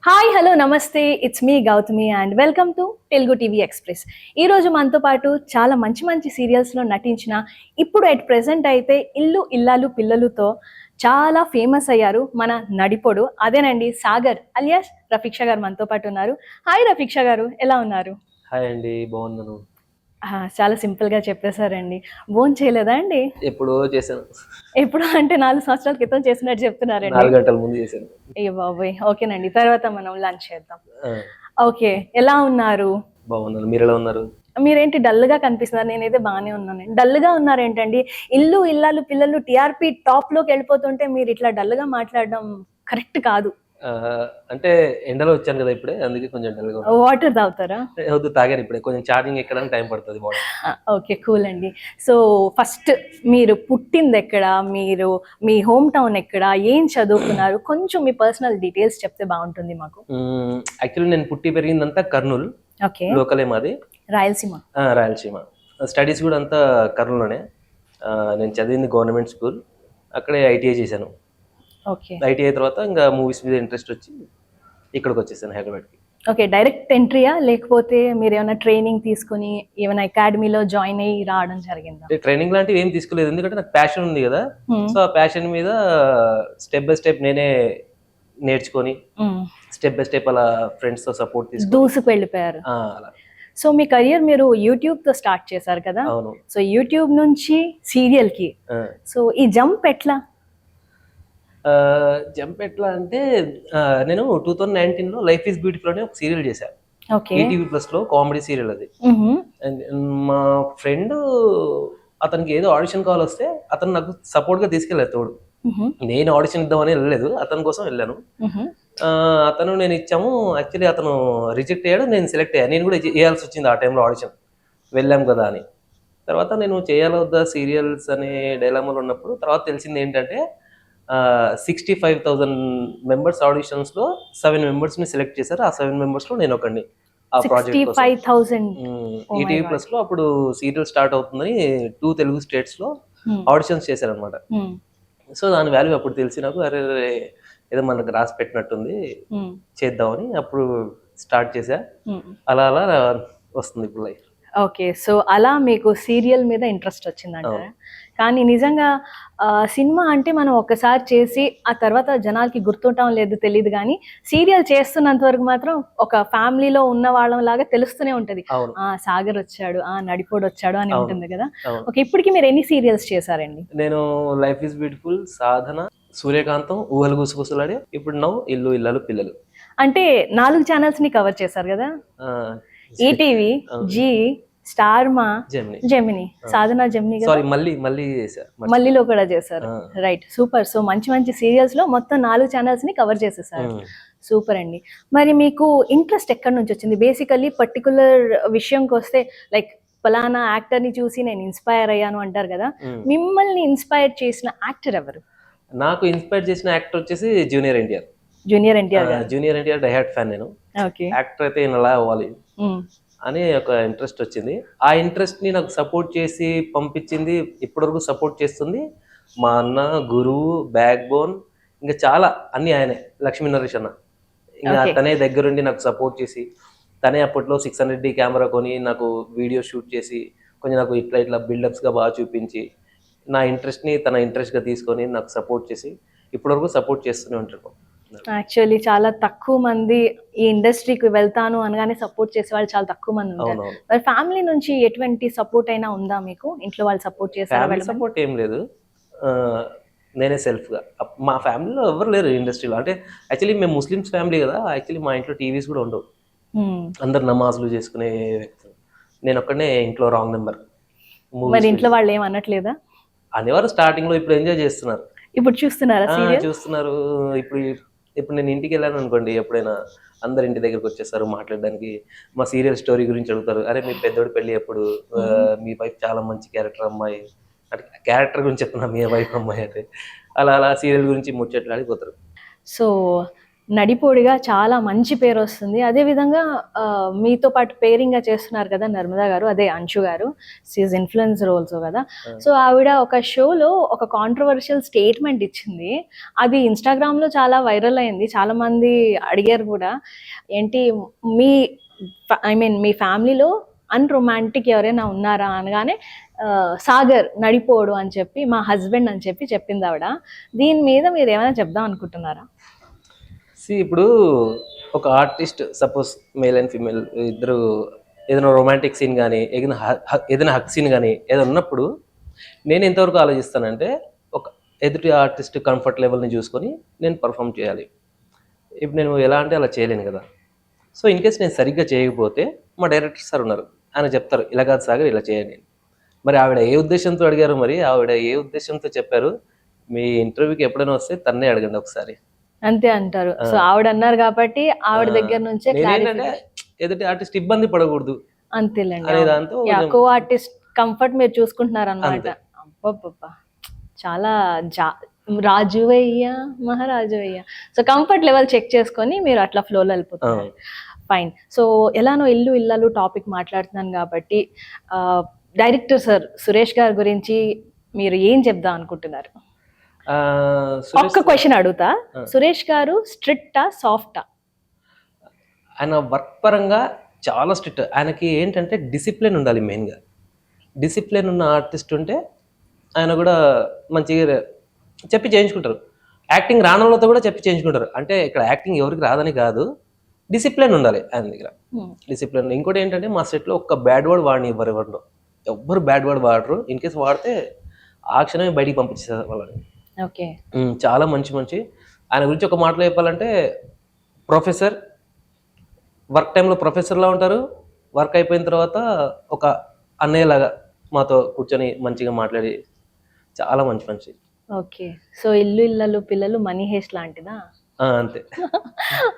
Hi hello నమస్తే it's me Gautami and welcome to Telugu TV express. ఈరోజు మనతో పాటు చాలా మంచి మంచి సీరియల్స్లో నటించిన ఇప్పుడు ఎట్ ప్రెసెంట్ అయితే ఇల్లు ఇల్లాలు పిల్లలుతో చాలా ఫేమస్ అయ్యారు మన నడిపోడు. అదేనండి సాగర్ అలియాస్ రఫీక్ష గారు మనతో పాటు ఉన్నారు. హాయ్ రఫీక్ష గారు, ఎలా ఉన్నారు? హాయ్ అండి, బాగున్నాను. చాలా సింపుల్గా చెప్పేశారండి. భోజనం చేయలేదా అండి? ఎప్పుడో చేశాను. ఎప్పుడు అంటే 4 సంవత్సరాల క్రితం చేసినట్టు చెప్తున్నారండి. 4 గంటల ముందు చేశాను. ఏ బాబోయ్, ఓకేనండి, తర్వాత మనం లంచ్ చేద్దాం. ఆ, ఓకే, ఎలా ఉన్నారు? బాగున్నాను. మీరు ఎలా ఉన్నారు? మీరేంటి డల్గా కనిపిస్తున్నారు? నేనైతే బాగానే ఉన్నాను. డల్గా ఉన్నారేంటండి? ఇల్లు ఇల్లాలు పిల్లలు టీఆర్పీ టాప్ లోకి వెళ్ళిపోతుంటే మీరు ఇట్లా డల్గా మాట్లాడడం కరెక్ట్ కాదు. ఆ, అంటే ఎండలో వచ్చాను కదా ఇప్పుడే, అందుకే కొంచెం డల్గా ఉంది. వాటర్ తాగుతారా? వద్దు, తాగాను ఇప్పుడే. కొంచెం ఛార్జింగ్ ఎక్కడానికి టైం పడుతుంది. ఓకే, కూల్ అండి. సో ఫస్ట్ మీరు పుట్టింది ఎక్కడ, మీరు మీ హోమ్ టౌన్ ఎక్కడ, ఏం చదువుకున్నారు, కొంచెం మీ పర్సనల్ డీటెయిల్స్ చెప్తే బాగుంటుంది మాకు. యాక్చువల్లీ నేను పుట్టి పెరిగిందంతా కర్నూలు. ఓకే, లోకలే మాది. రాయలసీమ. రాయలసీమ. స్టడీస్ కూడా అంతా కర్నూలులోనే. నేను చదివింది గవర్నమెంట్ స్కూల్, అక్కడే ఐటీఐ చేశాను. ఓకే, ఐటీఐ తర్వాత ఇంకా మూవీస్ మీద ఇంట్రెస్ట్ వచ్చి ఇక్కడికి వచ్చేసాను, హైదరాబాద్కి. ఓకే, డైరెక్ట్ ఎంట్రీయా లేకపోతే మీరు ఏమైనా ట్రైనింగ్ తీసుకుని ఏమైనా అకాడమీలో జాయిన్ అయ్యి రావడం జరిగిందా? ట్రైనింగ్ లాంటివి ఏం తీసుకోలేదు, ఎందుకంటే నాకు ప్యాషన్ ఉంది కదా. సో ఆ ప్యాషన్ మీద స్టెప్ బై స్టెప్ నేనే నేర్చుకొని స్టెప్ బై స్టెప్ అలా ఫ్రెండ్స్ తో సపోర్ట్ తీసుకుని దూసుకు వెళ్ళిపోయారు. అలా. సో మీ కెరియర్ మీరు యూట్యూబ్ తో స్టార్ట్ చేశారు కదా? అవును. సో యూట్యూబ్ నుంచి సీరియల్ కి, సో ఈ జంప్ ఎట్లా? జంప్ ఎట్లా అంటే నేను 2019లో లైఫ్ ఈజ్ బ్యూటిఫుల్ అనే ఒక సీరియల్ చేశాను. ఓకే, ఈటీవీ ప్లస్ లో కామెడీ సీరియల్ అది. And మా ఫ్రెండ్, అతనికి ఏదో ఆడిషన్ కాల్ వస్తే అతను నాకు సపోర్ట్ గా తీసుకెళ్ళాడు తోడు. నేను ఆడిషన్ ఇద్దామని వెళ్ళలేదు, అతని కోసం వెళ్ళాను. అతను నేను ఇచ్చాము. యాక్చువల్లీ అతను రిజెక్ట్ అయ్యాడు, నేను సెలెక్ట్ అయ్యాను. నేను కూడా చేయాల్సి వచ్చింది ఆ టైంలో ఆడిషన్, వెళ్ళాం కదా అని. తర్వాత నేను చేయాలా వద్దా సీరియల్స్ అనే డైలామాలో ఉన్నప్పుడు తర్వాత తెలిసింది ఏంటంటే 65,000 మెంబర్స్ ఆడిషన్స్ లో 7 మెంబర్స్ ని సెలెక్ట్ చేశారు. ఆ 7 మెంబర్స్ లో నేను ఒకడిని. ఆ ప్రాజెక్ట్ 65,000. ఈటీవీ ప్లస్ లో అప్పుడు సీరియల్ స్టార్ట్ అవుతుందని 2 తెలుగు స్టేట్స్ లో ఆడిషన్స్ చేశారనమాట. సో దాని వాల్యూ అప్పుడు తెలిసి నాకు, అరే ఏదో మనకు రాసి పెట్టినట్టుంది, చేద్దామని అప్పుడు స్టార్ట్ చేశా. అలా అలా వస్తుంది ఇప్పుడు లైఫ్. ఓకే, సో అలా మీకు సీరియల్ మీద ఇంట్రెస్ట్ వచ్చిందంటారా? కానీ నిజంగా సినిమా అంటే మనం ఒక్కసారి చేసి ఆ తర్వాత జనాలకి గుర్తుంటాం లేదు తెలియదు, కానీ సీరియల్ చేస్తున్నంత వరకు మాత్రం ఒక ఫ్యామిలీలో ఉన్న వాళ్ళం లాగా తెలుస్తూనే ఉంటది. సాగర్ వచ్చాడు, నడిపోడు వచ్చాడు అని ఉంటుంది కదా. ఓకే, ఇప్పటికి మీరు ఎన్ని సీరియల్స్ చేశారండి? నేను లైఫ్ ఈజ్ బ్యూటిఫుల్, సాధన, సూర్యకాంతం, ఊహలు గుసగుసలాడే, ఇప్పుడు నవ్వు, ఇల్లు ఇల్లాలు పిల్లలు. అంటే 4 ఛానల్స్ ని కవర్ చేశారు కదా. ఈటీవీ, జీ, స్టార్ మా, జెమిని, సాధన జెమిని, మళ్ళీలో కూడా చేశారు. Right, super. సో మంచి మంచి సీరియల్స్ లో మొత్తం 4 ఛానల్స్ ని కవర్ చేసేసారు. సూపర్ అండి. మరి మీకు ఇంట్రెస్ట్ ఎక్కడి నుంచి వచ్చింది? బేసికల్లీ పర్టికులర్ విషయంకి వస్తే లైక్ ఫలానా యాక్టర్ ని చూసి నేను ఇన్స్పైర్ అయ్యాను అంటారు కదా, మిమ్మల్ని ఇన్స్పైర్ చేసిన యాక్టర్ ఎవరు? నాకు ఇన్స్పైర్ చేసిన యాక్టర్ వచ్చేసి junior NTR. Junior NTR die hard fan నేను. యాక్టర్ అయితే ఇలా అవ్వాలి అని ఒక ఇంట్రెస్ట్ వచ్చింది. ఆ ఇంట్రెస్ట్ ని నాకు సపోర్ట్ చేసి పంపించింది, ఇప్పటివరకు సపోర్ట్ చేస్తుంది మా అన్న, గురువు, బ్యాక్ బోన్, ఇంకా చాలా అన్ని ఆయనే. లక్ష్మీ నరేష్ అన్న, ఇంకా తనే దగ్గరుండి నాకు సపోర్ట్ చేసి, తనే అప్పట్లో 600D కెమెరా కొని నాకు వీడియో షూట్ చేసి కొంచెం నాకు ఇట్లా ఇట్లా బిల్డప్స్గా బాగా చూపించి, నా ఇంట్రెస్ట్ని తన ఇంట్రెస్ట్గా తీసుకొని నాకు సపోర్ట్ చేసి ఇప్పటివరకు సపోర్ట్ చేస్తూనే ఉంటారు. యాక్చువల్లీ చాలా తక్కువ మంది ఈ ఇండస్ట్రీకి వెళ్తాను అనగానే సపోర్ట్ చేసే వాళ్ళు చాలా తక్కువ మంది ఉంటారు. మరి ఫ్యామిలీ నుంచి ఎటువంటి సపోర్ట్ అయినా ఉందా మీకు? ఇంట్లో వాళ్ళు సపోర్ట్ చేస్తారు? సపోర్ట్ ఏం లేదు, నేనే సెల్ఫ్గా. మా ఫ్యామిలీలో ఎవరు లేరు ఇండస్ట్రీలో. అంటే యాక్చువల్లీ మేము ముస్లిమ్స్ ఫ్యామిలీ కదా, యాక్చువల్లీ మా ఇంట్లో టీవీస్ కూడా ఉండవు. అందరు నమాజులు చేసుకునే వ్యక్తులు, నేను ఒక్కడనే ఇంట్లో రాంగ్ నెంబర్. మరి ఇంట్లో వాళ్ళు ఏం అనట్లేదా? అనేవారు స్టార్టింగ్ లో, ఇప్పుడు ఎంజాయ్ చేస్తున్నారు. ఇప్పుడు చూస్తున్నారా? చూస్తున్నారు. ఇప్పుడు నేను ఇంటికి వెళ్ళాను అనుకోండి, ఎప్పుడైనా అందరు ఇంటి దగ్గరకు వచ్చేస్తారు మాట్లాడడానికి. మా సీరియల్ స్టోరీ గురించి అడుగుతారు. అరే మీ పెద్దోడి పెళ్ళి ఎప్పుడు, మీ వైఫ్ చాలా మంచి క్యారెక్టర్ అమ్మాయి అంటే, క్యారెక్టర్ గురించి చెప్తున్నా, మీ వైఫ్ అమ్మాయి అంటే. అలా అలా సీరియల్ గురించి ముచ్చట్లాడిపోతారు. సో నడిపోడిగా చాలా మంచి పేరు వస్తుంది. అదేవిధంగా మీతో పాటు పేరింగ్గా చేస్తున్నారు కదా నర్మదా గారు, అదే అంశు గారు, షీఈస్ ఇన్ఫ్లుయెన్సర్ ఆల్సో కదా. సో ఆవిడ ఒక షోలో ఒక కాంట్రవర్షియల్ స్టేట్మెంట్ ఇచ్చింది. అది ఇన్స్టాగ్రామ్లో చాలా వైరల్ అయింది, చాలా మంది అడిగారు కూడా, ఏంటి మీ మీ ఫ్యామిలీలో అన్రొమాంటిక్ ఎవరైనా ఉన్నారా అనగానే సాగర్ నడిపోడు అని చెప్పి మా హస్బెండ్ అని చెప్పి చెప్పింది ఆవిడ. దీని మీద మీరు ఏమైనా చెప్దాం అనుకుంటున్నారా? ఇప్పుడు ఒక artist suppose male and female ఇద్దరు ఏదైనా రొమాంటిక్ సీన్ కానీ ఏదైనా హక్ సీన్ కానీ ఏదైనా ఉన్నప్పుడు నేను ఎంతవరకు ఆలోచిస్తానంటే, ఒక ఎదుటి ఆర్టిస్ట్ కంఫర్ట్ లెవెల్ని చూసుకొని నేను పర్ఫామ్ చేయాలి. ఇప్పుడు నేను ఎలా అంటే అలా చేయలేను కదా. సో ఇన్ కేస్ నేను సరిగ్గా చేయకపోతే మా డైరెక్టర్ సార్ ఉన్నారు, ఆయన చెప్తారు ఇలా కాదు సాగర్ ఇలా చేయండి. మరి ఆవిడ ఏ ఉద్దేశంతో అడిగారు, మరి ఆవిడ ఏ ఉద్దేశంతో చెప్పారు, మీ ఇంటర్వ్యూకి ఎప్పుడైనా వస్తే తన్నే అడగండి ఒకసారి. అంతే అంటారు. సో ఆవిడ అన్నారు కాబట్టి ఆవిడ దగ్గర నుంచే ఎదుటి ఆర్టిస్ట్ ఇబ్బంది పడకూడదు అంతేలేండి. కో ఆర్టిస్ట్ కంఫర్ట్ మీరు చూసుకుంటున్నారు అన్నమాట. అబ్బబ్బబ్బా, చాలా రాజువయ్య మహారాజువయ్య. సో కంఫర్ట్ లెవెల్ చెక్ చేసుకొని మీరు అట్లా ఫ్లోలో వెళ్ళిపోతున్నారు. ఫైన్. సో ఎలానో ఇల్లు ఇల్లాలు టాపిక్ మాట్లాడుతున్నాను కాబట్టి డైరెక్టర్ సార్ సురేష్ గారి గురించి మీరు ఏం చెప్దాం అనుకుంటున్నారు? ఒక్క క్వశ్చన్ అడుగుతా, సురేష్ గారు స్ట్రిక్టా సాఫ్టా? ఆయన వర్క్ పరంగా చాలా స్ట్రిక్ట్. ఆయనకి ఏంటంటే డిసిప్లిన్ ఉండాలి. మెయిన్గా డిసిప్లిన్ ఉన్న ఆర్టిస్ట్ ఉంటే ఆయన కూడా మంచిగా చెప్పి చేయించుకుంటారు. యాక్టింగ్ రానంలో కూడా చెప్పి చేయించుకుంటారు. అంటే ఇక్కడ యాక్టింగ్ ఎవరికి రాదని కాదు, డిసిప్లిన్ ఉండాలి ఆయన దగ్గర. డిసిప్లిన్. ఇంకోటి ఏంటంటే మా సెట్లో ఒక్క బ్యాడ్ వర్డ్ వాడిని ఎవ్వరు బ్యాడ్ వర్డ్ వాడరు. ఇన్ కేసు వాడితే ఆ క్షణమే బయటికి పంపించేస్తారు వాళ్ళని. ఓకే. చాలా మంచి ఆయన గురించి ఒక మాటలో చెప్పాలంటే, ప్రొఫెసర్ వర్క్ టైంలో ప్రొఫెసర్లా ఉంటారు, వర్క్ అయిపోయిన తర్వాత ఒక అన్నయ్యలాగా మాతో కూర్చొని మంచిగా మాట్లాడి చాలా మంచి. ఓకే. సో ఇల్లు ఇళ్ళలు పిల్లలు మనీ హేస్ట్ లాంటిదా? అంతే.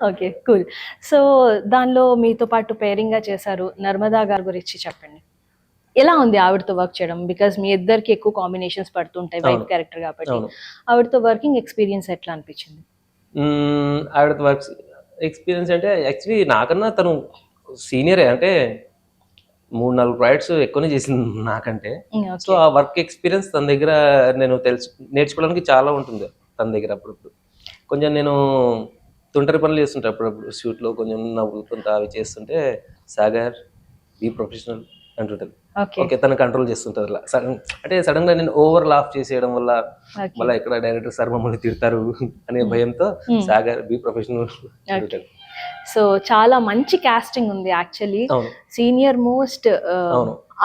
Okay, cool. సో దానిలో మీతో పాటు పేరింగ్గా చేశారు నర్మదా గారి గురించి చెప్పండి. ఎలా ఉంది ఆవిడతో వర్క్ చేయడం? బికాజ్ మీ ఇద్దరికి ఎక్కువ కాంబినేషన్స్ పడుతుంటాయి వైఫ్ క్యారెక్టర్ కాబట్టి. ఆవిడతో వర్కింగ్ ఎక్స్పీరియన్స్ ఎట్లా అనిపించింది? ఆవిడతో వర్క్ ఎక్స్పీరియన్స్ అంటే యాక్చువల్లీ నాకన్నా తను సీనియరే, అంటే 3-4 ప్రాజెక్ట్స్ ఎక్కువనే చేసింది నాకంటే. సో ఆ వర్క్ ఎక్స్పీరియన్స్ తన దగ్గర నేను నేర్చుకోవడానికి చాలా ఉంటుంది తన దగ్గర. అప్పుడప్పుడు కొంచెం నేను తుంటరి పనులు చేస్తుంటా, అప్పుడప్పుడు షూట్లో కొంచెం నవ్వుతుంటా, అవి చేస్తుంటే సాగర్ బీ ప్రొఫెషనల్ అంటుంటుంది. ఓకే, తను కంట్రోల్ చేస్తుంటుంది అలా. అంటే సడన్ గా నేను ఓవర్ లాఫ్ చేసేయడం వల్ల మళ్ళీ ఇక్కడ డైరెక్టర్ సార్ మమ్మల్ని తిడతారు అనే భయంతో సాగర్ బీ ప్రొఫెషనల్ అంటుంటుంది. సో చాలా మంచి కాస్టింగ్ ఉంది యాక్చువల్లీ. సీనియర్ మోస్ట్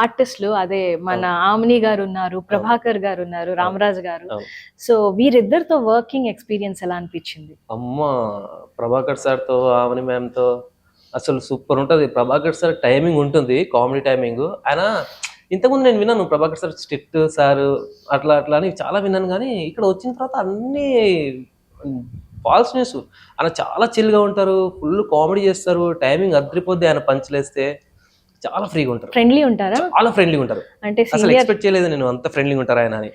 ఆర్టిస్టులు అదే మన ఆమ్ని గారు ఉన్నారు, ప్రభాకర్ గారు ఉన్నారు, రామరాజ్ గారు. సో వీరిద్దరితో వర్కింగ్ ఎక్స్పీరియన్స్ ఎలా అనిపించింది? ప్రభాకర్ సార్తో ఆమ్ని మ్యామ్తో అసలు సూపర్ ఉంటుంది. ప్రభాకర్ సార్ టైమింగ్ ఉంటుంది, కామెడీ టైమింగ్. ఆయన ఇంతకుముందు నేను విన్నాను ప్రభాకర్ సార్ స్ట్రిక్ట్ సార్ అట్లా అని చాలా విన్నాను, కానీ ఇక్కడ వచ్చిన తర్వాత అన్నీ ఫాల్స్ న్యూస్. ఆయన చాలా చిల్గా ఉంటారు, ఫుల్ కామెడీ చేస్తారు, టైమింగ్ అద్రిపోద్ది. ఆయన పంచలేస్తే చాలా ఫ్రీగా ఉంటారు, ఫ్రెండ్లీ ఉంటారా? చాలా ఫ్రెండ్లీగా ఉంటారు. అంటే అసలు ఎక్స్పెక్ట్ చేయలేదు నేను అంత ఫ్రెండ్లీగా ఉంటారు ఆయన అని.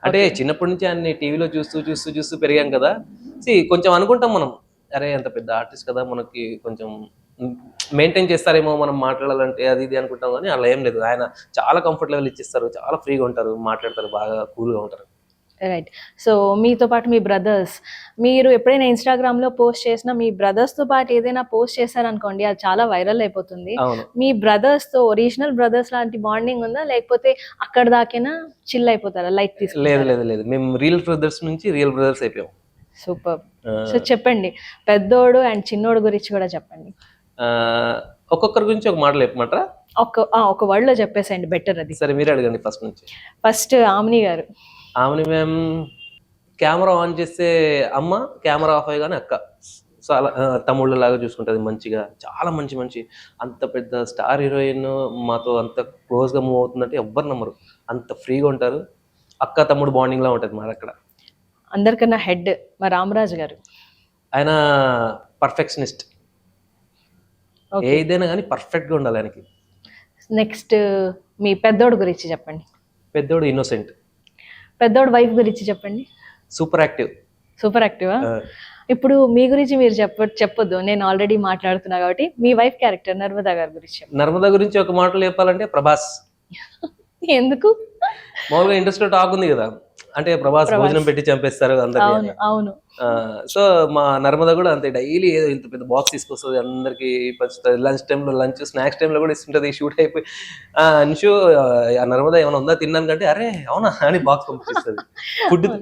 అంటే చిన్నప్పటి నుంచి ఆయన టీవీలో చూస్తూ పెరిగాం కదా. కొంచెం అనుకుంటాం మనం, అరే అంత పెద్ద ఆర్టిస్ట్ కదా, మనకి కొంచెం మెయింటైన్ చేస్తారేమో మనం మాట్లాడాలంటే అది ఇది అనుకుంటాం, కానీ అలా ఏం లేదు. ఆయన చాలా కంఫర్ట్ లెవెల్ ఇచ్చిస్తారు, చాలా ఫ్రీగా ఉంటారు, మాట్లాడతారు, బాగా కూల్గా ఉంటారు. రైట్. సో మీతో పాటు మీ బ్రదర్స్, మీరు ఎప్పుడైనా ఇన్స్టాగ్రామ్లో పోస్ట్ చేసినా మీ బ్రదర్స్తో పాటు ఏదైనా పోస్ట్ చేశారనుకోండి, అది చాలా వైరల్ అయిపోతుంది. మీ బ్రదర్స్తో ఒరిజినల్ బ్రదర్స్ లాంటి బాండింగ్ ఉందా, లేకపోతే అక్కడ దాకైనా చిల్ అయిపోతారా, లైట్ తీసుకుంటారా? లేదు, మేము రియల్ బ్రదర్స్ నుంచి రియల్ బ్రదర్స్ అయిపోయాం. సూపర్. సో చెప్పండి, పెద్దోడు అండ్ చిన్నోడు గురించి కూడా చెప్పండి. ఒక్కొక్కరి గురించి ఒక మాటలు చెప్పమంటారా? ఒక వర్డ్లో చెప్పేసేయండి, బెటర్ అది. సరే, మీరే అడగండి ఫస్ట్ నుంచి. ఫస్ట్ ఆమ్ని గారు. ఆమెని మేము కెమెరా ఆన్ చేస్తే అమ్మ, కెమెరా ఆఫ్ అయ్యగానే అక్క. చాలా తమ్ముళ్ళలాగా చూసుకుంటుంది మంచిగా, చాలా మంచి. అంత పెద్ద స్టార్ హీరోయిన్ మాతో అంత క్లోజ్గా మూవ్ అవుతుందంటే ఎవ్వరు నమ్మరు, అంత ఫ్రీగా ఉంటారు. అక్క తమ్ముడు బాండింగ్లా ఉంటుంది మాది అక్కడ. అందరికన్నా హెడ్ మా రామరాజు గారు. ఆయన పర్ఫెక్షనిస్ట్, ఏదైనా కానీ పర్ఫెక్ట్గా ఉండాలి ఆయనకి. నెక్స్ట్ మీ పెద్దోడు గురించి చెప్పండి. పెద్దోడు ఇన్నోసెంట్. పెద్దోడు వైఫ్ గురించి చెప్పండి. Super active. Super Activa? ఇప్పుడు మీ గురించి మీరు చెప్పొద్దు, నేను ఆల్రెడీ మాట్లాడుతున్నా కాబట్టి. మీ వైఫ్ క్యారెక్టర్ నర్మదా గారి గురించి చెప్పండి. నర్మదా గురించి ఒక మాటలు చెప్పాలంటే ప్రభాస్. ఎందుకు? మామూలుగా ఇండస్ట్రీలో టాక్ ఉంది కదా, అంటే ప్రభాస్ భోజనం పెట్టి చంపేస్తారు అందరికి. అవును. సో మా నర్మదా కూడా అంతే, డైలీ ఏదో ఇంత పెద్ద బాక్స్ తీసుకొస్తుంది, అందరికి పంచుతుంది. లంచ్ టైంలో లంచ్, స్నాక్స్ టైంలో కూడా ఇస్తుంటది. షూట్ అయిపోయి అంశు ఆ నర్మదా ఏమైనా ఉందా తిన్నాను కంటే, అరే అవునా అని బాక్స్ పంపిస్తుంది.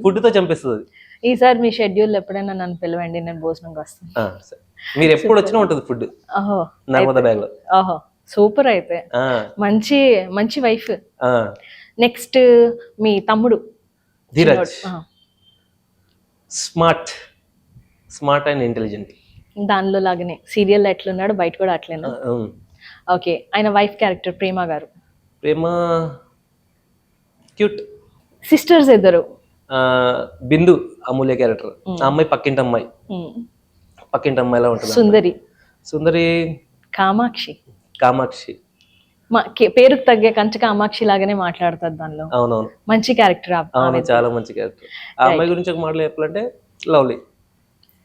ఫుడ్తో చంపేస్తుంది. ఈసారి మీ షెడ్యూల్ ఎప్పుడైనా నన్ను పిలవండి, నేను భోజనంకి వస్తాను. మీరు ఎప్పుడు వచ్చినా ఉంటుంది ఫుడ్ నర్మదా బ్యాగ్ లో. ఓహో సూపర్. అయితే మంచి మంచి వైఫ్. నెక్స్ట్ మీ తమ్ముడు ధీరజ్. Smart and intelligent. దానిలో లాగానే సీరియల్ ఎట్లున్నాడు, బయట కూడా అట్లేనా? ఓకే. ఆయన వైఫ్ క్యారెక్టర్ ప్రేమ గారు. ప్రేమ క్యూట్. సిస్టర్స్ ఇద్దరు. బిందు అమూల్య క్యారెక్టర్. ఆ అమ్మాయి పక్కింటి అమ్మాయిలా ఉంటుంది. సుందరి కామాక్షి పేరుకు తగ్గే కంచ కామాక్షి లాగానే మాట్లాడుతుంది దానిలో. అవునవును, మంచి క్యారెక్టర్. అవును, చాలా మంచి క్యారెక్టర్. ఆ అమ్మాయి గురించి ఒక మాటలు చెప్పాలంటే lovely,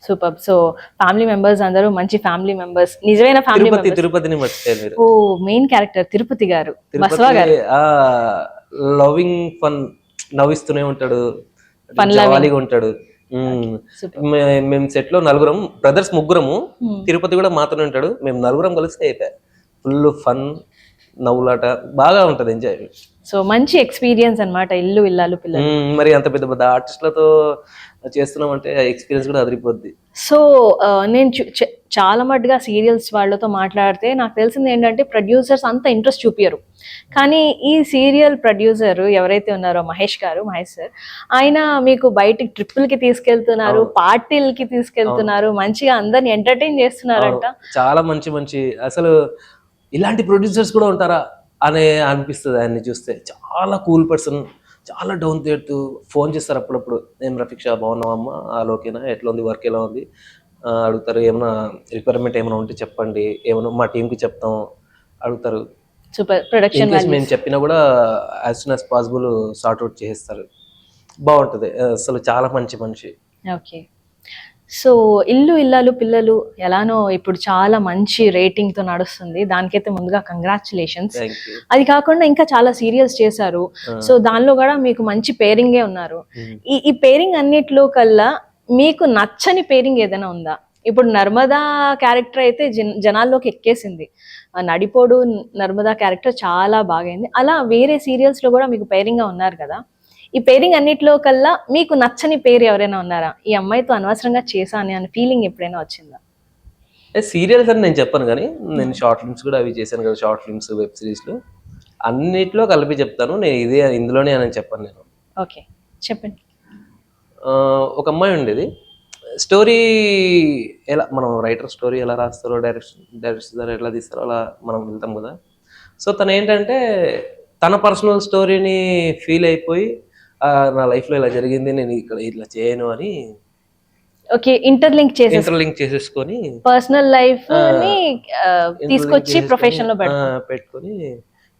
super. So family members అందరూ మంచి ఫ్యామిలీ మెంబర్స్, నిజమైన ఫ్యామిలీ మెంబర్స్. తిరుపతిని మర్చిపోయారు మీరు. ఓ మెయిన్ క్యారెక్టర్ తిరుపతి గారు, బసవా గారు. లవింగ్ ఫన్, నవ్విస్తూనే ఉంటాడు, జాలీగా ఉంటాడు. మేము సెట్ లో నలుగురం బ్రదర్స్, ముగ్గురము. తిరుపతి కూడా మాతోనే ఉంటాడు. మేము నలుగురం కలిస్తే అయిపోయా ఫుల్ ఫన్, నవ్వులాట, బాగా ఉంటది, ఎంజాయ్. సో మంచి ఎక్స్పీరియన్స్ అన్నమాట ఇల్లు ఇల్లాలు పిల్లలు. మరి అంత పెద్ద పెద్ద ఆర్టిస్టులతో చేస్తున్నాం అంటే ఎక్స్పీరియన్స్ కూడా అదిరిపోద్ది. సో నేను చాలా మట్టుగా సీరియల్స్ వాళ్ళతో మాట్లాడితే నాకు తెలిసింది ఏంటంటే ప్రొడ్యూసర్స్ అంత ఇంట్రెస్ట్ చూపించరు. కానీ ఈ సీరియల్ ప్రొడ్యూసర్ ఎవరైతే ఉన్నారో మహేష్ సార్, ఆయన మీకు బయటికి ట్రిప్పులకి తీసుకెళ్తున్నారు, పార్టీలకి తీసుకెళ్తున్నారు, మంచిగా అందరిని ఎంటర్టైన్ చేస్తున్నారంట. చాలా మంచి అసలు ఇలాంటి ప్రొడ్యూసర్స్ కూడా ఉంటారా అనే అనిపిస్తుంది ఆయన్ని చూస్తే. చాలా కూల్ పర్సన్, చాలా డౌన్ టు ఎర్త్. ఫోన్ చేస్తారు అప్పుడప్పుడు, ఏం రఫీక్ షా బాగున్నావమ్మా, ఓకేనా, ఎట్లా ఉంది వర్క్, ఎలా ఉంది అడుగుతారు. ఏమైనా రిక్వైర్మెంట్ ఏమైనా ఉంటే చెప్పండి, ఏమైనా మా టీంకి చెప్తాం అడుగుతారు. సూపర్ ప్రొడక్షన్ మేము చెప్పినా కూడా as soon as possible sort out చేస్తారు. బాగుంటుంది అసలు, చాలా మంచి మనిషి. ఓకే. సో ఇల్లు ఇల్లాలు పిల్లలు ఎలానో ఇప్పుడు చాలా మంచి రేటింగ్ తో నడుస్తుంది, దానికైతే ముందుగా కంగ్రాచులేషన్స్. అది కాకుండా ఇంకా చాలా సీరియల్స్ చేశారు, సో దానిలో కూడా మీకు మంచి పేరింగే ఉన్నారు. ఈ పేరింగ్ అన్నిట్లో కల్లా మీకు నచ్చని పేరింగ్ ఏదైనా ఉందా? ఇప్పుడు నర్మదా క్యారెక్టర్ అయితే జనాల్లోకి ఎక్కేసింది, నడిపోడు నర్మదా క్యారెక్టర్ చాలా బాగైంది. అలా వేరే సీరియల్స్ లో కూడా మీకు పేరింగ్ గా ఉన్నారు కదా, ఈ పేరింగ్ అన్నిట్లో కల్లా మీకు నచ్చని పేరు ఎవరైనా ఉన్నారా? ఈ అమ్మాయితో అనవసరంగా చేశాను అనే ఫీలింగ్ ఎప్పుడైనా వచ్చిందా? సీరియల్స్ అని నేను చెప్పాను, కానీ నేను షార్ట్ ఫిల్మ్స్ కూడా అవి చేశాను కదా, షార్ట్ ఫిల్మ్స్, వెబ్ సిరీస్లు అన్నిట్లో కలిపి చెప్తాను. నేను ఇదే ఇందులోనే అని చెప్పాను నేను. ఓకే చెప్పండి. ఒక అమ్మాయి ఉండేది, స్టోరీ ఎలా మనం రైటర్ స్టోరీ ఎలా రాస్తారో, డైరెక్టర్ ఎట్లా తీస్తారో అలా మనం వెళ్తాం కదా. సో తను ఏంటంటే తన పర్సనల్ స్టోరీని ఫీల్ అయిపోయి, నా లైఫ్ లో ఇలా జరిగింది, నేను ఇక్కడ ఇట్లా చేయను అని ఓకే ఇంటర్లింక్ చేసేసుకొని పర్సనల్ లైఫ్ ని తీసుకొచ్చి ప్రొఫెషన్ లో పెట్టుకొని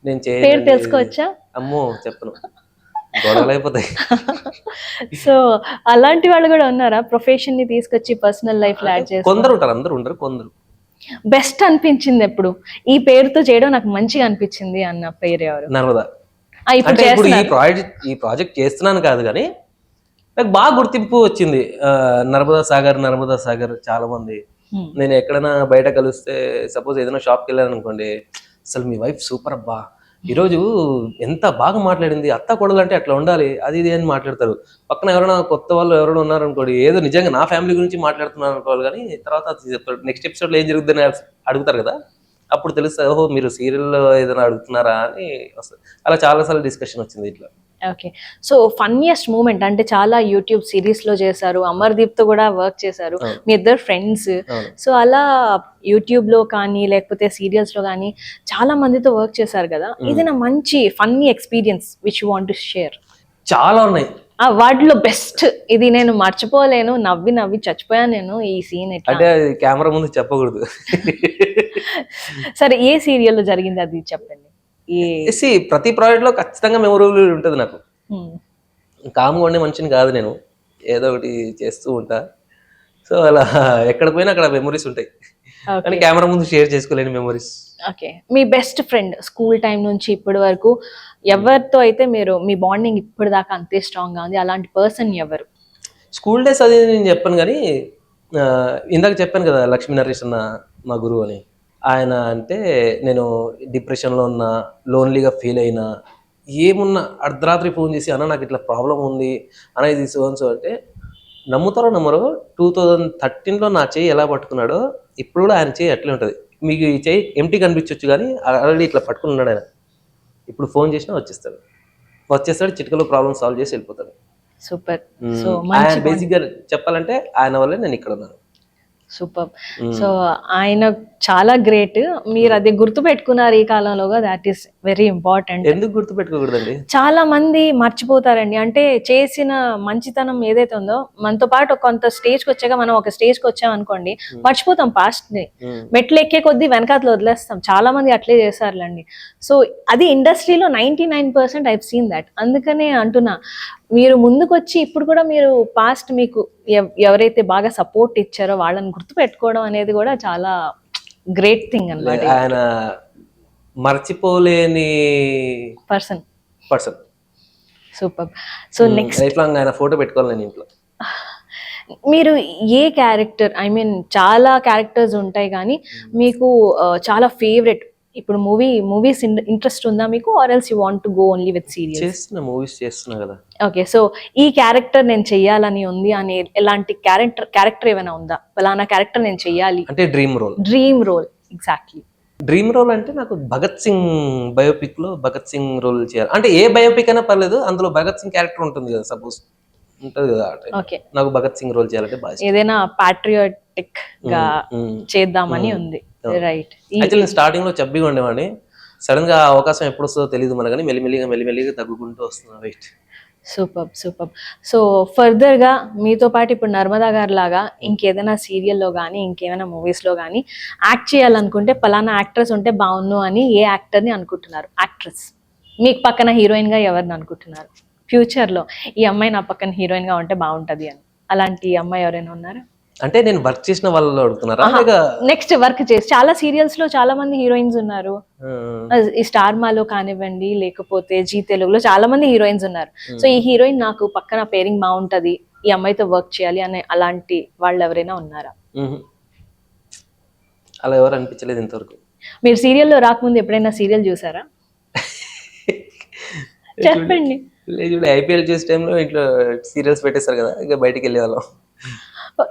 నేను పేరు తెలుసుకోవచ్చా? అమ్మో చెప్పను, గొడవలు అయిపోతాయి. సో అలాంటి వాళ్ళు కూడా ఉన్నారా, ప్రొఫెషన్ ని తీసుకొచ్చి పర్సనల్ లైఫ్ లో యాడ్ చేసి? కొందరు ఉంటారు, అందరూ ఉండరు, కొందరు. బెస్ట్ అనిపించింది ఎప్పుడు, ఈ పేరుతో చేయడం నాకు మంచిగా అనిపించింది అన్న పేరు ఎవరు? నర్మదా. ఇప్పుడు ఈ ప్రాజెక్ట్ చేస్తున్నాను కాదు, కానీ నాకు బాగా గుర్తింపు వచ్చింది. నర్మదా సాగర్ చాలా మంది, నేను ఎక్కడైనా బయట కలిస్తే, సపోజ్ ఏదైనా షాప్కి వెళ్ళాను అనుకోండి, అసలు మీ వైఫ్ సూపర్ అబ్బా, ఈరోజు ఎంత బాగా మాట్లాడింది, అత్త కొడలు అంటే అట్లా ఉండాలి, అది ఇది అని మాట్లాడతారు. పక్కన ఎవరైనా కొత్త వాళ్ళు ఎవరైనా ఉన్నారనుకోండి, ఏదో నిజంగా నా ఫ్యామిలీ గురించి మాట్లాడుతున్నారు అనుకోవాలి, కానీ తర్వాత నెక్స్ట్ ఎపిసోడ్లో ఏం జరుగుతుందని అడుగుతారు కదా, అప్పుడు తెలుస్తుంది ఓహో మీరు సీరియల్లో ఏదైనా అడుగుతున్నారా అని వస్తుంది. అలా చాలాసార్లు డిస్కషన్ వచ్చింది ఇట్లా. ఓకే. సో ఫన్నీయెస్ట్ మూమెంట్ అంటే చాలా యూట్యూబ్ సిరీస్ లో చేశారు, అమర్దీప్ తో కూడా వర్క్ చేశారు, మీ ఇద్దరు ఫ్రెండ్స్. సో అలా యూట్యూబ్ లో కానీ లేకపోతే సీరియల్స్ లో కానీ చాలా మందితో వర్క్ చేశారు కదా, ఇది నా మంచి funny experience which you want to share? చాలా ఉన్నాయి, వాటిలో బెస్ట్ ఇది నేను మర్చిపోలేను, నవ్వి చచ్చిపోయాను నేను ఈ సీన్. అంటే కెమెరా ముందు చెప్పకూడదు. సరే ఏ సీరియల్ లో జరిగింది అది చెప్పండి. ప్రతి ప్రాజెక్ట్ లో ఖచ్చితంగా మెమొరబుల్ ఉంటుంది నాకు. కామ్గా ఉండే మనిషిని కాదు నేను, ఏదో ఒకటి చేస్తూ ఉంటా. సో అలా ఎక్కడ పోయినా అక్కడ మెమరీస్ ఉంటాయి, కానీ కెమెరా ముందు షేర్ చేసుకోలేని మెమరీస్. ఓకే, మీ బెస్ట్ ఫ్రెండ్ స్కూల్ టైం నుంచి ఇప్పటి వరకు ఎవరితో అయితే మీరు మీ బాండింగ్ ఇప్పుడు దాకా అంతే స్ట్రాంగ్ గా ఉంది, అలాంటి పర్సన్ ఎవరు? స్కూల్ డేస్ అది నేను చెప్పాను, కానీ ఇందాక చెప్పాను కదా లక్ష్మీ నరేష్ అన్న మా గురువు అని. ఆయన అంటే నేను డిప్రెషన్లో ఉన్నా, లోన్లీగా ఫీల్ అయినా, ఏమున్నా అర్ధరాత్రి ఫోన్ చేసి అన్న నాకు ఇట్లా ప్రాబ్లం ఉంది అన్న ఇది సో అంటే నమ్ముతారో నమ్మరో 2013లో నా చేయి ఎలా పట్టుకున్నాడో ఇప్పుడు కూడా ఆయన చేయి అట్లే ఉంటుంది. మీకు ఈ చేయి ఎంటీ కనిపించవచ్చు కానీ ఆల్రెడీ ఇట్లా పట్టుకుని ఉన్నాడు ఆయన. ఇప్పుడు ఫోన్ చేసినా వచ్చేస్తాడు, చిటికలో ప్రాబ్లమ్ సాల్వ్ చేసి వెళ్ళిపోతాడు. సూపర్. సో బేసిక్గా చెప్పాలంటే ఆయన వల్లే నేను ఇక్కడ ఉన్నాను. సూపర్. సో ఆయన చాలా గ్రేట్, మీరు అది గుర్తు పెట్టుకున్నారు ఈ కాలంలోగా, దాట్ ఈస్ వెరీ ఇంపార్టెంట్. ఎందుకు గుర్తు పెట్టుకోకూడదండి? చాలా మంది మర్చిపోతారండి, అంటే చేసిన మంచితనం ఏదైతే ఉందో మనతో పాటు కొంత స్టేజ్కి వచ్చాక, మనం ఒక స్టేజ్కి వచ్చాం అనుకోండి మర్చిపోతాం పాస్ట్ ని, మెట్లు ఎక్కే కొద్దీ వెనకాతలు వదిలేస్తాం. చాలా మంది అట్లే చేశారులేండి. సో అది ఇండస్ట్రీలో 99% ఐవ్ సీన్ దట్. అందుకనే అంటున్నా, మీరు ముందుకొచ్చి ఇప్పుడు కూడా మీరు పాస్ట్ మీకు ఎవరైతే బాగా సపోర్ట్ ఇచ్చారో వాళ్ళని గుర్తు పెట్టుకోవడం అనేది కూడా చాలా గ్రేట్ థింగ్ అన్నమాట. ఆయన మర్చిపోలేని person. Super. So next life long ఆయన ఫోటో పెట్టుకోవాలి నేను ఇంట్లో. మీరు ఏ క్యారెక్టర్, ఐ మీన్ చాలా క్యారెక్టర్స్ ఉంటాయి కానీ మీకు చాలా ఫేవరెట్ ఇప్పుడు మూవీస్ ఇంట్రెస్ట్ ఉందా మీకు, or else you want to go only with serials? Movies చేస్తున్నా కదా. ఓకే, సో ఈ క్యారెక్టర్ నేను చెయ్యాలని ఉంది అని ఎలాంటి క్యారెక్టర్ ఏమైనా ఉందా? ఫలానా క్యారెక్టర్ నేను చెయ్యాలి అంటే dream role. Exactly. Dream role అంటే నాకు భగత్ సింగ్ బయోపిక్ లో భగత్ సింగ్ రోల్ చేయాలి. అంటే ఏ బయోపిక్ అయినా పర్లేదు, అందులో భగత్ సింగ్ క్యారెక్టర్ ఉంటుంది కదా, సపోజ్ ఉంటుంది కదా. ఓకే, నాకు భగత్ సింగ్ రోల్ చేయాలంటే బాగా ఏదైనా పాట్రియాటిక్ గా చేద్దామని ఉంది. రైట్. యాక్చువల్లీ స్టార్టింగ్ లో చబ్బిగా ఉండేవాడిని, సడన్ గా అవకాశం ఎప్పుడు వస్తుందో తెలియదు మనకని మెల్లిమెల్లిగా తగ్గుకుంటూ వస్తున్నా. రైట్. సూపర్. సో ఫర్దర్ గా మీతో పాటు ఇప్పుడు నర్మదా గారు లాగా ఇంకేదైనా సీరియల్లో కానీ ఇంకేమైనా మూవీస్ లో కానీ యాక్ట్ చేయాలనుకుంటే పలానా యాక్ట్రెస్ ఉంటే బాగున్ను అని ఏ యాక్టర్ ని అనుకుంటున్నారు? యాక్ట్రెస్ మీకు పక్కన హీరోయిన్ గా ఎవరిని అనుకుంటున్నారు ఫ్యూచర్ లో? ఈ అమ్మాయి నా పక్కన హీరోయిన్ గా ఉంటే బాగుంటది అని, అలాంటి అమ్మాయి ఎవరైనా ఉన్నారా? అంటే నేను వర్క్ చేసిన వాళ్ళు అడుగుతున్నారా? నెక్స్ట్ వర్క్ చేసి చాలా సీరియల్స్ లో చాలా మంది హీరోయిన్స్ ఉన్నారు, ఈ స్టార్ మాలో కానివ్వండి లేకపోతే జీ తెలుగులో చాలా మంది హీరోయిన్స్ ఉన్నారు. సో ఈ హీరోయిన్ నాకు పక్కన పేరింగ్ బాగుంటది, ఈ అమ్మాయితో వర్క్ చేయాలి అనే అలాంటి వాళ్ళు ఎవరైనా ఉన్నారా? అలా ఎవరు అనిపించలేదు ఇంతవరకు. మీరు సీరియల్లో రాకముందు ఎప్పుడైనా సీరియల్ చూసారా? చెప్పండి. ఐపీఎల్ చూసే టైంలో ఇంట్లో సీరియల్స్ పెట్టేస్తారు కదా, ఇక బయటికి వెళ్ళే వాళ్ళం.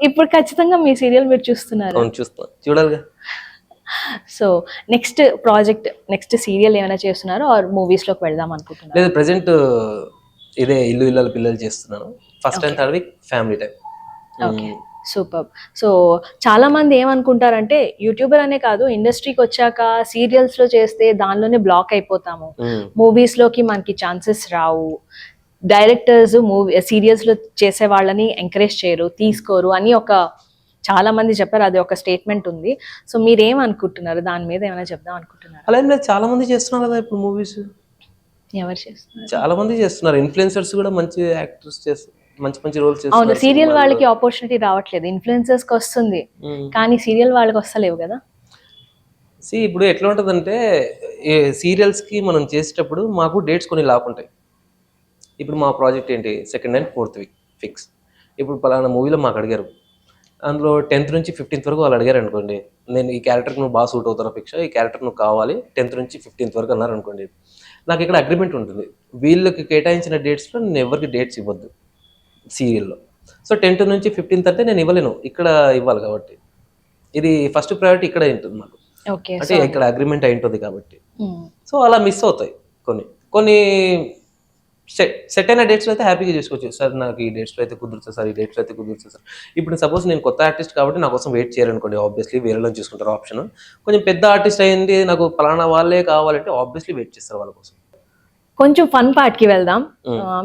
ఇప్పుడు ఖచ్చితంగా మీ సీరియల్ మీరు చూస్తున్నారు? చూడాలిగా. So next project, next serial ఏమైనా చేస్తున్నారో ఆర్ మూవీస్ లోకి వెళ్దాం అనుకుంటున్నారు? లేదు, ప్రెసెంట్ ఇదే ఇల్లు ఇళ్ళ పిల్లలు చేస్తున్నాను. First and third week family time. Okay, super. So చాలా మంది ఏమనుకుంటారంటే యూట్యూబర్ అనే కాదు, ఇండస్ట్రీకి వచ్చాక సీరియల్స్ లో చేస్తే దానిలోనే బ్లాక్ అయిపోతాము, మూవీస్ లోకి మనకి ఛాన్సెస్ రావు, డైరెక్టర్స్ సీరియల్స్ లో చేసే వాళ్ళని ఎంకరేజ్ చేయరు, తీసుకోరు అని చాలా మంది చెప్పారు. అది ఒక స్టేట్మెంట్ ఉంది. సో మీరేమనుకుంటున్నారు దాని మీద, ఏమైనా చెప్దాం అనుకుంటున్నారు? అలా ఏం లేదు, చాలా మంది చేస్తున్నారు కదా ఇప్పుడు మూవీస్. ఎవరు చేస్తున్నారు? చాలా మంది చేస్తున్నారు, ఇన్ఫ్లుయెన్సర్స్ కూడా మంచి యాక్టర్స్ చేస్తారు, మంచి రోల్స్ చేస్తారు. అవును, సీరియల్ వాళ్ళకి ఆపర్చునిటీ రావట్లేదు, ఇన్ఫ్లుయెన్సర్స్ కి వస్తుంది కానీ సీరియల్ వాళ్ళకి వస్తలేవు కదా. ఇప్పుడు ఎట్లా ఉంటుందంటే సీరియల్స్ కి మనం చేసేటప్పుడు మాకు డేట్స్ కొన్ని లాక్కుంటాయి. ఇప్పుడు మా ప్రాజెక్ట్ ఏంటి, 2nd and 4th week fix. ఇప్పుడు పలానా మూవీలో మాకు అడిగారు, అందులో 10th నుంచి 15th వరకు వాళ్ళు అడిగారు అనుకోండి, నేను ఈ క్యారెక్టర్కి నువ్వు బాగా సూట్ అవుతారా ఫిక్స్, ఈ క్యారెక్టర్ నువ్వు కావాలి 10th నుంచి 15th వరకు అన్నారు అనుకోండి, నాకు ఇక్కడ అగ్రిమెంట్ ఉంటుంది, వీళ్ళకి కేటాయించిన డేట్స్లో నేను ఎవరికి డేట్స్ ఇవ్వద్దు సీరియల్లో. సో 10th నుంచి 15th అంటే నేను ఇవ్వలేను, ఇక్కడ ఇవ్వాలి కాబట్టి ఇది ఫస్ట్ ప్రయారిటీ ఇక్కడ ఉంటుంది మాకు. అంటే ఇక్కడ అగ్రిమెంట్ అయి ఉంటుంది కాబట్టి. సో అలా మిస్ అవుతాయి కొన్ని సెట్ అయిన డేట్స్లో అయితే హ్యాపీగా చేసుకోవచ్చు. సార్ నాకు ఈ డేట్స్లో అయితే కుదురుతుంది సార్, ఈ డేట్స్లో అయితే కుదురుతుంది సార్. ఇప్పుడు సపోజ్ నేను కొత్త ఆర్టిస్ట్ కాబట్టి నా కోసం వెయిట్ చేయాలనుకోండి, ఆబ్వియస్లీ వేరేలో చూసుకుంటారు ఆప్షన్. కొంచెం పెద్ద ఆర్టిస్ట్ అయింది, నాకు పలానా వాళ్ళే కావాలంటే ఆబ్వియస్లీ వెయిట్ చేస్తారు వాళ్ళ కోసం. కొంచెం ఫన్ పార్ట్ కి వెళ్దాం.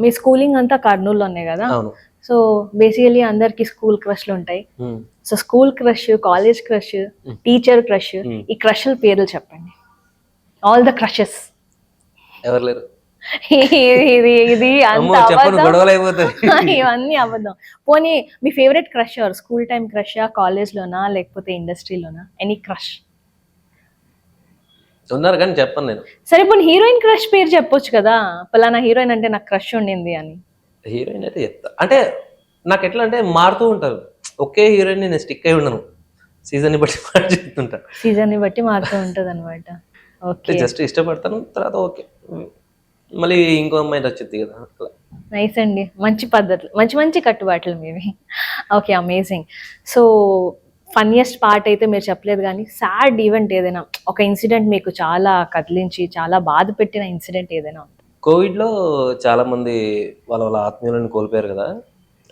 మీ స్కూలింగ్ అంతా కర్నూలులోనే కదా? అవును. సో బేసికలీ అందరికి స్కూల్ క్రష్లు ఉంటాయి. So school crush, college crush, teacher crush, ఈ క్రష్ల పేర్లు చెప్పండి. All the crushes. ఎవరు లేరు. ఇది ఇది అంత చెప్పను, అబద్ధం. గొడవలు అయిపోతాయి. ఇవన్నీ అబద్ధం. పోనీ మీ ఫేవరెట్ క్రష్ ఎవరు? స్కూల్ టైం క్రషా, కాలేజ్లోనా, లేకపోతే ఇండస్ట్రీలోనా? Any crush? ఉన్నారు కానీ చెప్పను నేను. సరే పోనీ హీరోయిన్ క్రష్ పేరు చెప్పొచ్చు కదా, పలానా హీరోయిన్ అంటే నాకు క్రష్ ఉండింది అని. హీరోయిన్ అయితే చెప్తా. అంటే నాకు ఎట్లా అంటే మారుతూ ఉంటారు, ఒకే హీరోయిన్ నేను స్టిక్ అయి ఉండను, సీజన్ ని బట్టి మాట చెప్తుంటా. సీజన్ ని బట్టి మారుతూ ఉంటది అనమాట. ఓకే, జస్ట్ ఇష్టపడతాను, తర్వాత ఓకే మళ్ళీ ఇంకో అమ్మాయి వచ్చింది కదా అట్లా. నైస్ అండి, మంచి పద్ధతులు, మంచి మంచి కట్టుబాట్లు మీవి. Okay, amazing. So funniest part అయితే మీరు చెప్పలేదు, కానీ సాడ్ ఈవెంట్ ఏదైనా, ఒక ఇన్సిడెంట్ మీకు చాలా కదిలించి చాలా బాధ పెట్టిన ఇన్సిడెంట్ ఏదైనా ఉందా? కోవిడ్లో చాలా మంది వాళ్ళ వాళ్ళ ఆత్మీయులను కోల్పోయారు కదా,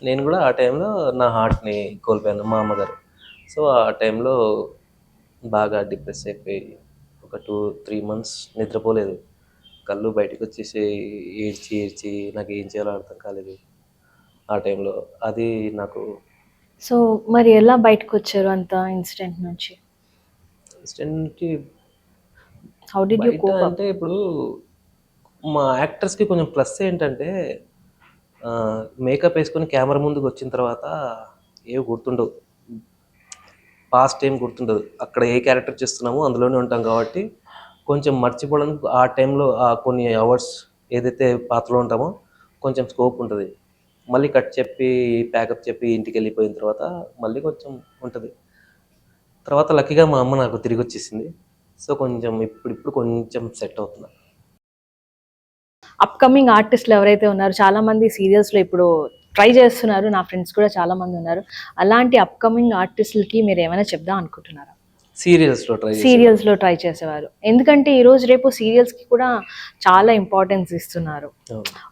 నేను కూడా ఆ టైంలో నా హార్ట్ని కోల్పోయాను, మా అమ్మగారు. సో ఆ టైంలో బాగా డిప్రెస్ అయిపోయి ఒక 2-3 months నిద్రపోలేదు, కళ్ళు బయటకు వచ్చేసి ఏడ్చి ఏడ్చి నాకు ఏం చేయాలో అర్థం కాలేదు ఆ టైంలో. అది నాకు సో మరి ఎలా బయటకు వచ్చారు అంత ఇన్సిడెంట్ నుంచి? Instant how did you cope up? అంటే ఇప్పుడు మా యాక్టర్స్కి కొంచెం ప్లస్ ఏంటంటే మేకప్ వేసుకొని కెమెరా ముందుకు వచ్చిన తర్వాత ఏవి గుర్తుండవు, పాస్ట్ ఏం గుర్తుండదు, అక్కడ ఏ క్యారెక్టర్ చేస్తున్నామో అందులోనే ఉంటాం కాబట్టి కొంచెం మర్చిపోవడానికి ఆ టైంలో ఆ కొన్ని అవర్స్ ఏదైతే పాత్రలో ఉంటామో కొంచెం స్కోప్ ఉంటుంది. మళ్ళీ కట్ చెప్పి ప్యాకప్ చెప్పి ఇంటికి వెళ్ళిపోయిన తర్వాత మళ్ళీ కొంచెం ఉంటుంది. తర్వాత లక్కీగా మా అమ్మ నాకు తిరిగి వచ్చేసింది. సో కొంచెం ఇప్పుడు కొంచెం సెట్ అవుతున్నా. అప్కమింగ్ ఆర్టిస్టులు ఎవరైతే ఉన్నారో, చాలా మంది సీరియల్స్లో ఇప్పుడు ట్రై చేస్తున్నారు, నా ఫ్రెండ్స్ కూడా చాలా మంది ఉన్నారు. అలాంటి అప్కమింగ్ ఆర్టిస్టులకి మీరు ఏమైనా చెప్దాం అనుకుంటున్నారా? సీరియల్స్లో ట్రై చేసేవారు, ఎందుకంటే ఈ రోజు రేపు సీరియల్స్కి కూడా చాలా ఇంపార్టెన్స్ ఇస్తున్నారు.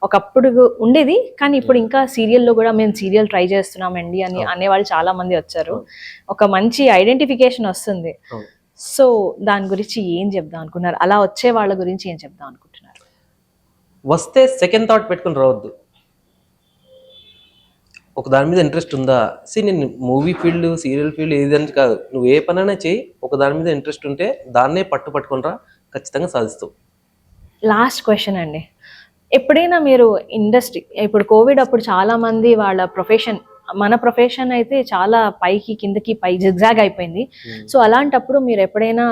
ఒకప్పుడు ఉండేది, కానీ ఇప్పుడు ఇంకా సీరియల్లో కూడా మేము సీరియల్ ట్రై చేస్తున్నామండి అని అనేవాళ్ళు చాలా మంది వచ్చారు. ఒక మంచి ఐడెంటిఫికేషన్ వస్తుంది. సో దాని గురించి ఏం చెప్దాం అనుకున్నారు? అలా వచ్చే వాళ్ళ గురించి ఏం చెప్దాం అనుకుంటున్నారు? వస్తే సెకండ్ థాట్ పెట్టుకుని రావద్దు, ఒక దాని మీద ఇంట్రెస్ట్ ఉందా, నేను మూవీ ఫీల్డ్ సీరియల్ ఫీల్డ్ ఏదని కాదు, నువ్వు ఏ పనైనా చేయి, ఒక దాని మీద ఇంట్రెస్ట్ ఉంటే దాన్నే పట్టుకొని రా, ఖచ్చితంగా సాధిస్తావు. లాస్ట్ క్వశ్చన్ అండి, ఎప్పుడైనా మీరు ఇండస్ట్రీ, ఇప్పుడు కోవిడ్ అప్పుడు చాలా మంది వాళ్ళ ప్రొఫెషన్, మన ప్రొఫెషన్ అయితే చాలా పైకి కిందకి జిగ్జాగ్ అయిపోయింది. సో అలాంటప్పుడు మీరు ఎప్పుడైనా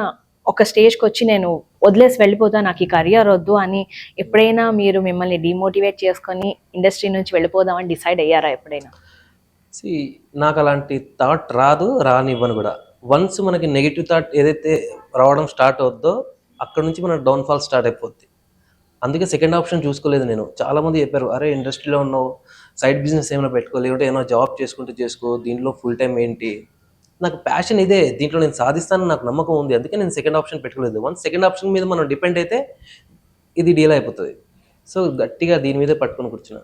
ఒక స్టేజ్కి వచ్చి నేను వదిలేసి వెళ్ళిపోతా, నాకు ఈ కెరియర్ వద్దు అని ఎప్పుడైనా మీరు మిమ్మల్ని డిమోటివేట్ చేసుకొని ఇండస్ట్రీ నుంచి వెళ్ళిపోదామని డిసైడ్ అయ్యారా ఎప్పుడైనా? నాకు అలాంటి థాట్ రానివ్వను కూడా. వన్స్ మనకి నెగిటివ్ థాట్ ఏదైతే రావడం స్టార్ట్ అవుద్దో అక్కడ నుంచి మన డౌన్ఫాల్ స్టార్ట్ అయిపోద్ది. అందుకే సెకండ్ ఆప్షన్ చూసుకోలేదు నేను. చాలామంది చెప్పారు, అరే ఇండస్ట్రీలో ఉన్నావు, సైడ్ బిజినెస్ ఏమైనా పెట్టుకో, లేదంటే ఏమైనా జాబ్ చేసుకుంటూ చేసుకో, దీంట్లో ఫుల్ టైం ఏంటి. నాకు ప్యాషన్ ఇదే, దీంట్లో నేను సాధిస్తానని నాకు నమ్మకం ఉంది, అందుకే నేను సెకండ్ ఆప్షన్ పెట్టుకోలేదు. వన్స్ సెకండ్ ఆప్షన్ మీద మనం డిపెండ్ అయితే ఇది డీల్ అయిపోతుంది. సో గట్టిగా దీని మీదే పట్టుకొని కూర్చున్నా.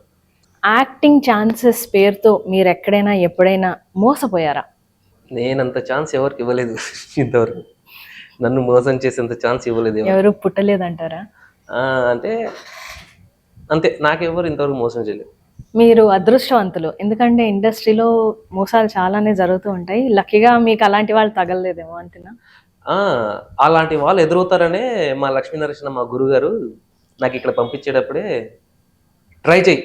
యాక్టింగ్ ఛాన్సెస్ పేరుతో మీరు ఎక్కడైనా ఎప్పుడైనా మోసపోయారా? నేనంత ఛాన్స్ ఎవరికి ఇవ్వలేదు ఇంతవరకు, నన్ను మోసం చేసేంత ఛాన్స్ ఇవ్వలేదు ఎవరు పుట్టలేదంటారా? అంటే అంతే, నాకెవరు ఇంతవరకు మోసం చేయలేదు. మీరు అదృష్టవంతులు, ఎందుకంటే ఇండస్ట్రీలో మోసాలు చాలానే జరుగుతూ ఉంటాయి. లక్కీగా మీకు అలాంటి వాళ్ళు తగలలేదేమో అంటున్నా. అలాంటి వాళ్ళు ఎదురవుతారనే మా లక్ష్మీనరసింహ మా గురుగారు నాకు ఇక్కడ పంపించేటప్పుడే ట్రై చేయి,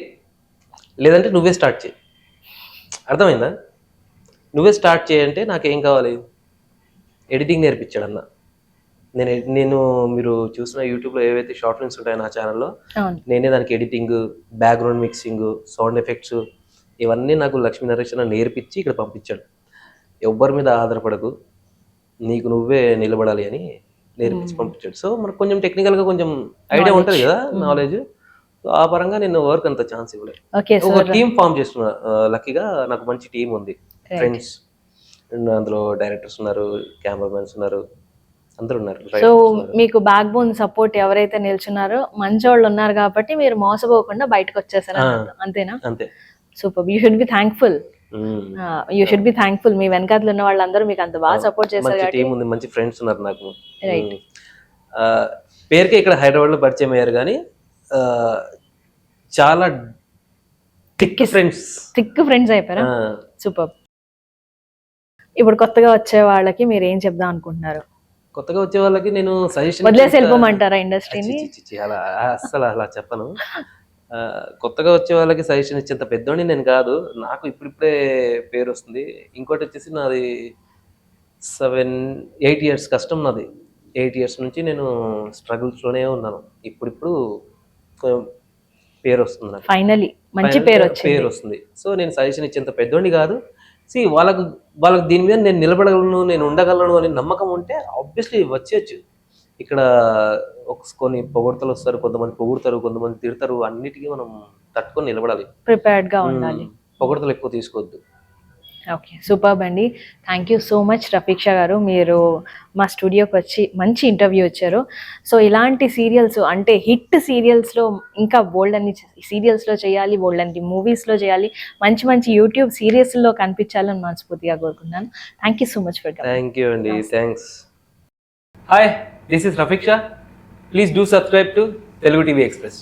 లేదంటే నువ్వే స్టార్ట్ చేయి, అర్థమైందా, నువ్వే స్టార్ట్ చేయంటే నాకేం కావాలి, ఎడిటింగ్ నేర్పించాడు అన్న. నేను మీరు చూసిన యూట్యూబ్లో ఏవైతే షార్ట్ ఫిల్మ్స్ ఉంటాయో నా ఛానల్లో, నేనే దానికి editing, background mixing, sound effects ఇవన్నీ నాకు లక్ష్మీనరసింహ నేర్పించి ఇక్కడ పంపించాడు. ఎవ్వరి మీద ఆధారపడకు, నీకు నువ్వే నిలబడాలి అని నేర్పించి పంపించాడు. సో మనకు కొంచెం టెక్నికల్గా కొంచెం ఐడియా ఉంటుంది కదా, నాలెడ్జ్. ఆ పరంగా నేను వర్క్ అంత ఛాన్స్ ఇవ్వలేదు. ఒక టీమ్ ఫామ్ చేస్తున్నా, లక్కీగా నాకు మంచి టీం ఉంది, ఫ్రెండ్స్, అందులో డైరెక్టర్స్ ఉన్నారు, కెమెరామెన్స్ ఉన్నారు, అందరూ ఉన్నారు. సో మీకు బ్యాక్ బోన్ సపోర్ట్ ఎవరైతే నిల్చున్నారో మంచోళ్ళు ఉన్నారు కాబట్టి మీరు మోసపోకుండా బయటకు వచ్చేసారు, అంతేనా? అంతే. Super, you should be thankful. మీ వెనకాతలు ఉన్న వాళ్ళందరూ మీకు అంత బాగా సపోర్ట్ చేశారు. మంచి టీం ఉంది, మంచి ఫ్రెండ్స్ ఉన్నారు నాకు. పేరుకే ఇక్కడ హైదరాబాద్ లో పరిచయం అయ్యారు, కానీ చాలా థిక్ ఫ్రెండ్స్ అయిపోయారా? సూపర్. ఇప్పుడు కొత్తగా వచ్చే వాళ్ళకి మీరు ఏం చెప్దాం అనుకుంటున్నారు? కొత్తగా వచ్చే వాళ్ళకి నేను సజెషన్ వదిలేసి వెళ్ళిపోమంటారా ఇండస్ట్రీని? అలా అస్సలు అలా చెప్పను. కొత్తగా వచ్చే వాళ్ళకి సజెషన్ ఇచ్చేంత పెద్దోడిని నేను కాదు. నాకు ఇప్పుడిప్పుడే పేరు వస్తుంది. ఇంకోటి వచ్చేసి నాది 8 ఇయర్స్ కష్టం నాది. 8 ఇయర్స్ నుంచి నేను స్ట్రగుల్స్లోనే ఉన్నాను. ఇప్పుడు పేరు వస్తుంది నాకు. ఫైనలీ మంచి పేరు వస్తుంది. సో నేను సజెషన్ ఇచ్చేంత పెద్దోడిని కాదు. వాళ్ళకి దీని మీద నేను నిలబడగలను, నేను ఉండగలను అనే నమ్మకం ఉంటే ఆబ్వియస్లీ వచ్చేయచ్చు. ఇక్కడ కొన్ని పొగడ్తలు వస్తారు, కొంతమంది పొగుడతారు, కొంతమంది తిడతారు. అన్నిటికీ మనం తట్టుకొని నిలబడాలి, ప్రిపేర్డ్ గా ఉండాలి. పొగడ్తలు ఎక్కువ తీసుకోవద్దు. ఓకే, సూపర్బ్ అండి. థ్యాంక్ యూ సో మచ్ రఫీక్షా గారు, మీరు మా స్టూడియోకి వచ్చి మంచి ఇంటర్వ్యూ ఇచ్చారు. సో ఇలాంటి సీరియల్స్ అంటే హిట్ సీరియల్స్లో ఇంకా బోల్డ్ అన్ని సీరియల్స్లో చేయాలి, బోల్డ్ అన్ని మూవీస్లో చేయాలి, మంచి మంచి యూట్యూబ్ సిరీస్లో కనిపించాలని మనస్ఫూర్తిగా కోరుకున్నాను. Thank you so much for coming. Thank you అండి, thanks. Hi, this is Rafiqsha. Please do subscribe to Telugu TV express.